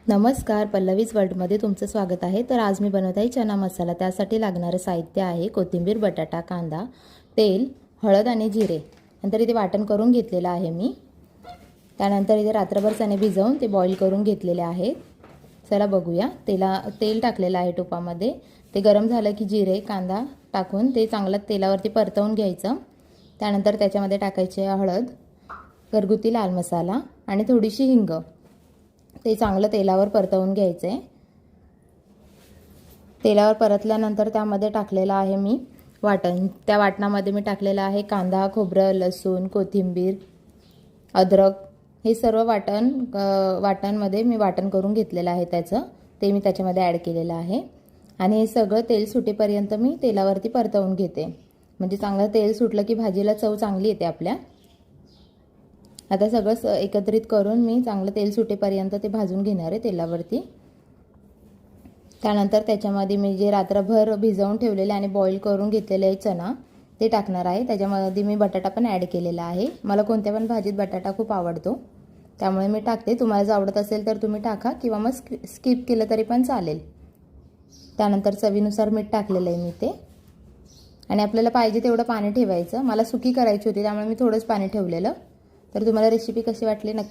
नमस्कार, पल्लवीज वर्ल्डमध्ये तुमचं स्वागत आहे। तर आज मी बनवत आहे चना मसाला। त्यासाठी लागणारे साहित्य आहे कोथिंबीर, बटाटा, कांदा, तेल, हळद आणि जिरे। नंतर इथे वाटण करून घेतलेलं आहे मी। त्यानंतर इथे रात्रभर चणे भिजवून ते बॉईल करून घेतलेले आहेत। चला बघूया। तेल टाकलेलं आहे टोपामध्ये। ते गरम झालं की जिरे, कांदा टाकून ते चांगलं तेलावरती परतवून घ्यायचं। त्यानंतर त्याच्यामध्ये टाकायचे हळद, घरगुती लाल मसाला आणि थोडीशी हिंग। ते चांगलं तेलावर परतवून घ्यायचे। तेलावर परतल्यानंतर त्यामध्ये टाकलेला आहे मी वाटण। त्या वाटणामध्ये मी टाकलेला आहे कांदा, खोबरं, लसूण, कोथिंबीर, अद्रक। हे सर्व वाटणमध्ये मी वाटण करून घेतलेलं आहे त्याचं। ते मी त्याच्यामध्ये ॲड केलेलं आहे आणि हे सगळं तेल सुटेपर्यंत मी तेलावरती परतवून घेते। म्हणजे चांगलं तेल सुटलं की भाजीला चव चांगली येते आपल्या। आता सगळं एकत्रित करून मी चांगलं तेल सुटेपर्यंत ते भाजून घेणार आहे तेलावरती। त्यानंतर त्याच्यामध्ये मी जे रात्रभर भिजवून ठेवलेले आणि बॉईल करून घेतलेले चना ते टाकणार आहे। त्याच्यामध्ये मी बटाटा पण ॲड केलेला आहे। मला कोणत्या पण भाजीत बटाटा खूप आवडतो, त्यामुळे मी टाकते। तुम्हाला जर आवडत असेल तर तुम्ही टाका किंवा मग स्किप केलं तरी पण चालेल। त्यानंतर चवीनुसार मीठ टाकलेलं आहे मी ते, आणि आपल्याला पाहिजे तेवढं पाणी ठेवायचं। मला सुकी करायची होती त्यामुळे मी थोडंच पाणी ठेवलेलं। तर तुम्हाला रेसिपी कशी वाटली नक्की